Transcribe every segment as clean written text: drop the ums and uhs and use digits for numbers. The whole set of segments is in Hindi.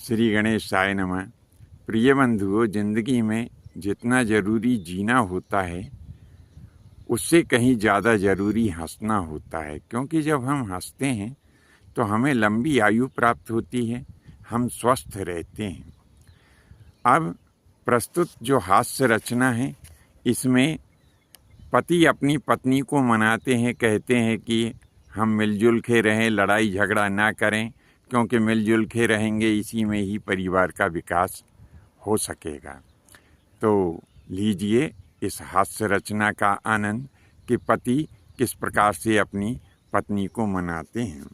श्री गणेशाय नमः। प्रिय बंधुओं, ज़िंदगी में जितना ज़रूरी जीना होता है उससे कहीं ज़्यादा ज़रूरी हंसना होता है, क्योंकि जब हम हंसते हैं तो हमें लंबी आयु प्राप्त होती है, हम स्वस्थ रहते हैं। अब प्रस्तुत जो हास्य रचना है, इसमें पति अपनी पत्नी को मनाते हैं, कहते हैं कि हम मिलजुल के रहें, लड़ाई झगड़ा ना करें, क्योंकि मिलजुल के रहेंगे इसी में ही परिवार का विकास हो सकेगा। तो लीजिए इस हास्य रचना का आनंद कि पति किस प्रकार से अपनी पत्नी को मनाते हैं।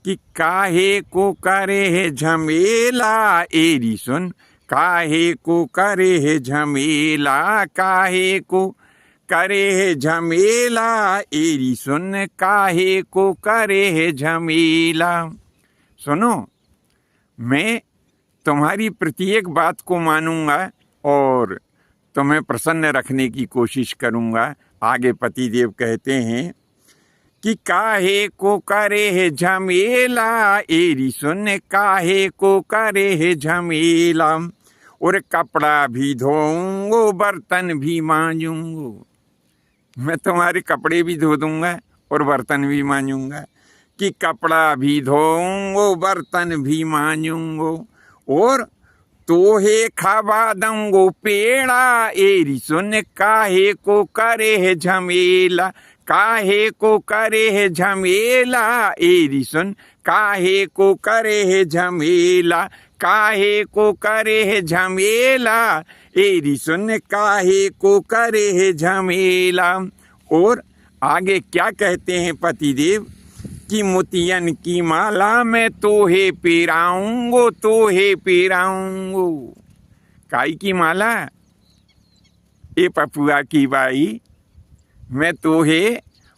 कि काहे को करे है झमेला एरी सुन, काहे को करे है झमेला, काहे को करे है झमेला एरी सुन, काहे को करे है झमेला। सुनो, मैं तुम्हारी प्रत्येक बात को मानूंगा और तुम्हें प्रसन्न रखने की कोशिश करूंगा। आगे पतिदेव कहते हैं कि काहे को करे है झमेला एरी सुन, काहे को करे है झमेला, और कपड़ा भी धोऊंगो बर्तन भी मांजूंगो। मैं तुम्हारे कपड़े भी धो दूंगा और बर्तन भी मांजूंगा। कि कपड़ा भी धोऊंगो बर्तन भी मांजूंगो, और तोहे खावा दूंगो पेड़ा एरी सुन, काहे को करे है झमेला, काहे को करे है झमेला एरी सुन, काहे को करे है झमेला, काहे को करे है झमेला एरी सुन, काहे को करे है झमेला। और आगे क्या कहते हैं पतिदेव कि मोतियन की माला मैं तोहे पेराऊंगो, तोहे पेराऊंगो। काई की माला? ए पपुआ की बाई, मैं तोहे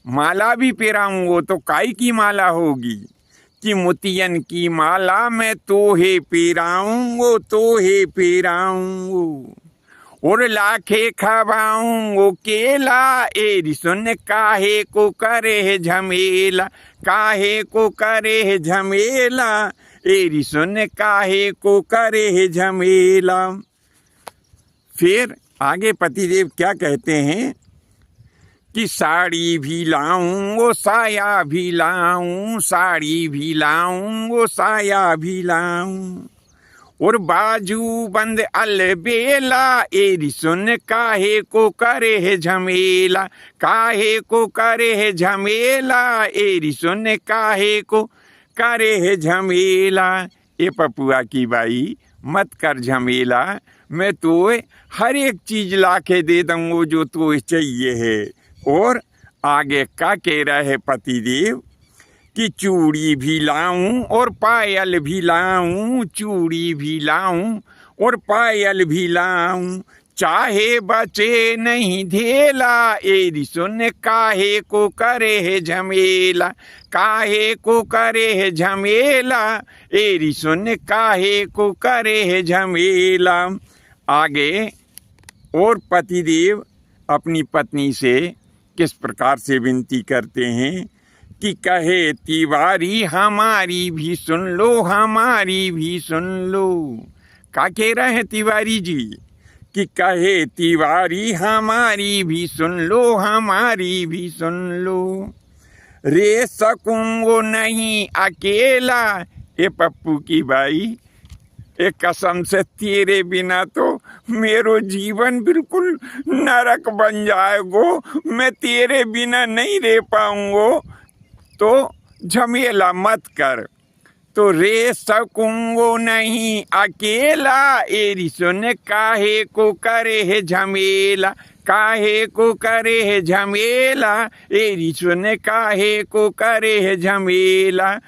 माला भी पेराऊंगो तो काई की माला होगी? कि मोतियन की माला मैं तोहे पेराऊंगो, तोहे पेराऊंगो, और लाखे खवाऊंगो केला एरी सुन, काहे को करे है झमेला, काहे को करे है झमेला एरी सुन, काहे को करे है झमेला। फिर आगे पतिदेव क्या कहते हैं कि साड़ी भी लाऊंगो साया भी लाऊं, साड़ी भी लाऊंगो साया भी लाऊं, और बाजू बंद अलबेला एरी सुन, काहे को करे है झमेला, काहे को करे है झमेला एरी सुन, काहे को करे है झमेला। ए पपुआ की बाई, मत कर झमेला, मैं तो हर एक चीज ला के दे दूंगो जो तो चाहिए है। और आगे का कह रहा है पतिदेव कि चूड़ी भी लाऊं और पायल भी लाऊं, चूड़ी भी लाऊं और पायल भी लाऊं, चाहे बचे नहीं धेला एरी सुन, काहे को करे है झमेला, काहे को करे है झमेला एरी सुन, काहे को करे है झमेला। आगे और पतिदेव अपनी पत्नी से किस प्रकार से विनती करते हैं कि कहे तिवारी हमारी भी सुन लो, हमारी भी सुन लो। क्या कह रहे हैं तिवारी जी? कि कहे तिवारी हमारी भी सुन लो, हमारी भी सुन लो, रे सकूंगो नहीं अकेला। ए पप्पू की बाई, एक कसम से तेरे बिना तो मेरो जीवन बिल्कुल नरक बन जाएगो, मैं तेरे बिना नहीं रह पाऊंगो, तो झमेला मत कर। तो रे सकूंगो नहीं अकेला एरी सुन, काहे को करे है झमेला, काहे को करे है झमेला एरी सुन, काहे को करे है झमेला।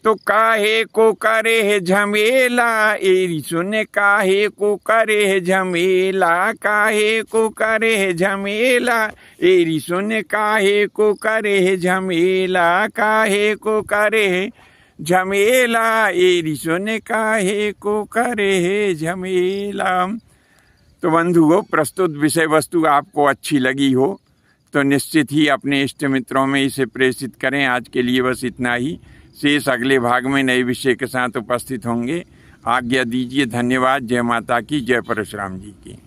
तो काहे को करे है झमेला एरी सुन, काहे को करे है झमेला, काहे को करे है झमेला एरी सुन, काहे को करे है झमेला, काहे को करे है झमेला एरी सुन, काहे को करे है झमेला। तो बंधुओं, प्रस्तुत विषय वस्तु आपको अच्छी लगी हो तो निश्चित ही अपने इष्ट मित्रों में इसे प्रेषित करें। आज के लिए बस इतना ही। शेष अगले भाग में नए विषय के साथ उपस्थित होंगे। आज्ञा दीजिए। धन्यवाद। जय माता की, जय परशुराम जी की।